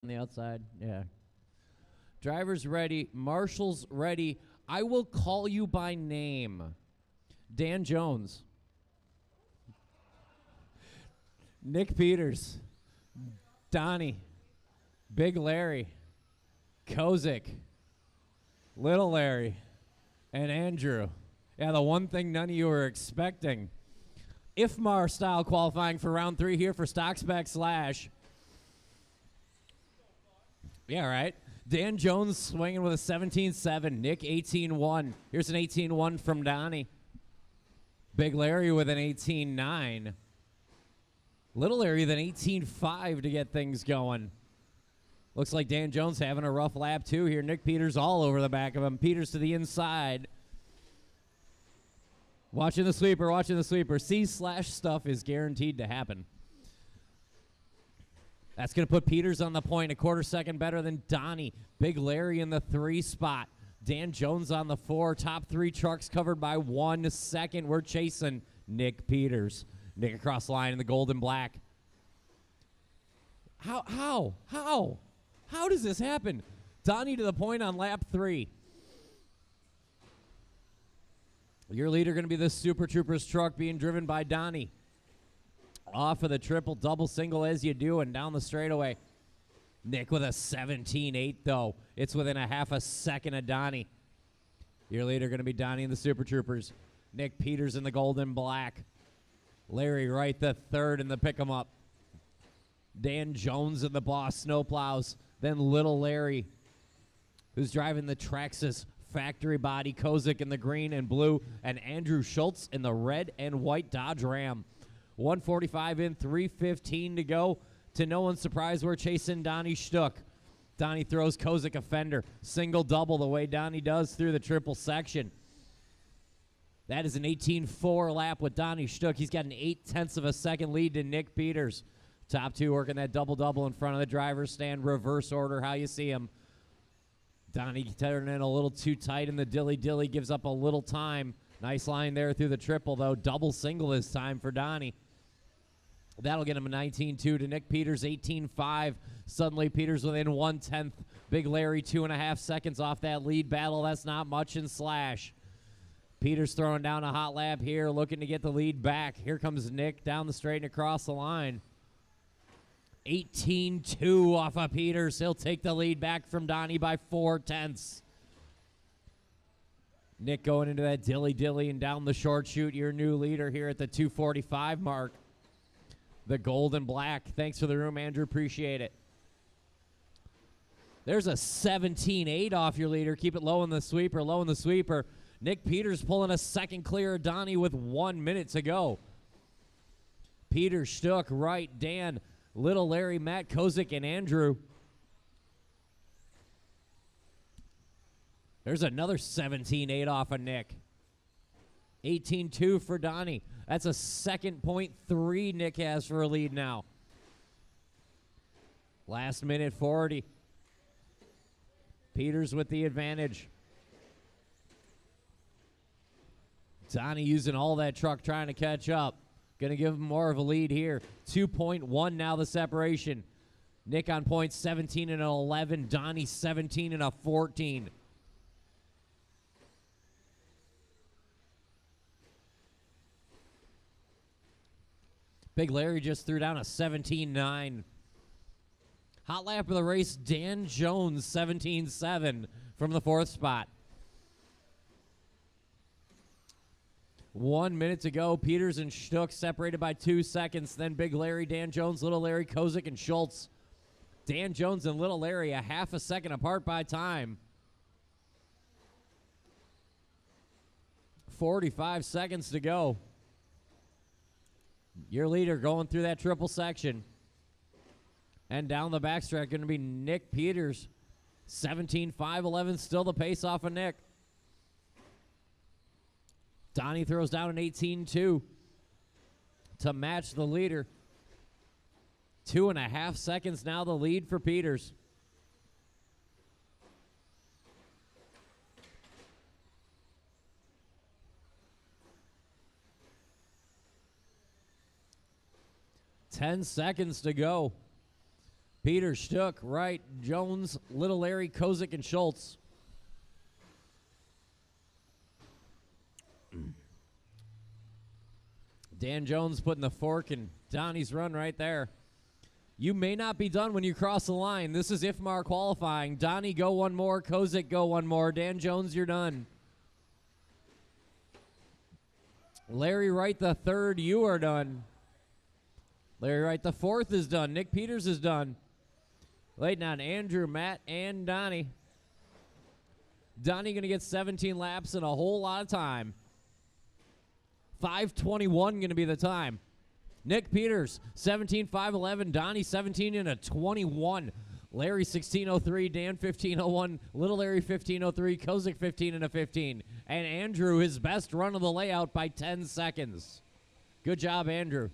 on the outside. Yeah. Driver's ready. Marshall's ready. I will call you by name. Dan Jones. Nick Peters. Donnie. Big Larry. Kosek. Little Larry. And Andrew. Yeah, the one thing none of you were expecting. IFMAR style qualifying for round 3 here for Stock Spec Slash. Yeah, right. Dan Jones swinging with a 17-7. Nick 18-1. Here's an 18-1 from Donnie. Big Larry with an 18-9. Little Larry with an 18-5 to get things going. Looks like Dan Jones having a rough lap too here. Nick Peters all over the back of him. Peters to the inside. Watching the sweeper, watching the sweeper. C/slash stuff is guaranteed to happen. That's going to put Peters on the point, a quarter second better than Donnie. Big Larry in the 3 spot. Dan Jones on the 4. Top 3 trucks covered by 1 second. We're chasing Nick Peters. Nick across the line in the gold and black. How does this happen? Donnie to the point on lap 3. Your leader going to be the Super Troopers truck being driven by Donnie. Off of the triple, double, single as you do, and down the straightaway. Nick with a 17-8, though. It's within a half a second of Donnie. Your leader going to be Donnie and the Super Troopers. Nick Peters in the gold and black. Larry Wright III in the pick-em-up. Dan Jones in the Boss snowplows. Then Little Larry, who's driving the Traxxas factory body. Kosek in the green and blue. And Andrew Schulz in the red and white Dodge Ram. 145 in, 3:15 to go. To no one's surprise, we're chasing Donny Steuck. Donnie throws Kosek a fender. Single double the way Donnie does through the triple section. That is an 18-4 lap with Donny Steuck. He's got an 0.8 of a second lead to Nick Peters. Top 2 working that double-double in front of the driver's stand. Reverse order, how you see him. Donnie turning in a little too tight in the dilly-dilly. Gives up a little time. Nice line there through the triple, though. Double single this time for Donnie. That'll get him a 19-2 to Nick Peters, 18-5. Suddenly, Peters within 1/10. Big Larry, 2.5 seconds off that lead battle. That's not much in Slash. Peters throwing down a hot lap here, looking to get the lead back. Here comes Nick down the straight and across the line. 18-2 off of Peters. He'll take the lead back from Donnie by 4/10. Nick going into that dilly-dilly and down the short chute. Your new leader here at the 2:45 mark. The gold and black. Thanks for the room, Andrew. Appreciate it. There's a 17-8 off your leader. Keep it low in the sweeper, low in the sweeper. Nick Peters pulling a second clear of Donnie with 1 minute to go. Peters, Steuck, Wright, Dan, Little Larry, Matt, Kosek, and Andrew. There's another 17-8 off of Nick. 18-2 for Donnie. That's a 2.3 Nick has for a lead now. Last minute 40. Peters with the advantage. Donnie using all that truck trying to catch up. Going to give him more of a lead here. 2.1 now the separation. Nick on points 17 and an 11. Donnie 17 and a 14. Big Larry just threw down a 17-9. Hot lap of the race, Dan Jones, 17-7 from the 4th spot. 1 minute to go. Peters and Steuck separated by 2 seconds. Then Big Larry, Dan Jones, Little Larry, Kosek, and Schulz. Dan Jones and Little Larry a half a second apart by time. 45 seconds to go. Your leader going through that triple section. And down the backstretch going to be Nick Peters. 17-5-11, still the pace off of Nick. Donnie throws down an 18-2 to match the leader. 2.5 seconds now the lead for Peters. $10 seconds to go. Peter, Steuck, Wright, Jones, Little Larry, Kosek, and Schulz. Dan Jones putting the fork in Donnie's run right there. You may not be done when you cross the line. This is IFMAR qualifying. Donnie, go one more. Kosek, go one more. Dan Jones, you're done. Larry Wright III, you are done. Larry Wright IV is done. Nick Peters is done. Waiting on Andrew, Matt, and Donnie. Donnie going to get 17 laps in a whole lot of time. 5:21 going to be the time. Nick Peters, 17:5:11. Donnie, 17 in a 21. Larry, 16:03. Dan, 15:01. Little Larry, 15:03. Kosek, 15 in a 15. And Andrew, his best run of the layout by 10 seconds. Good job, Andrew.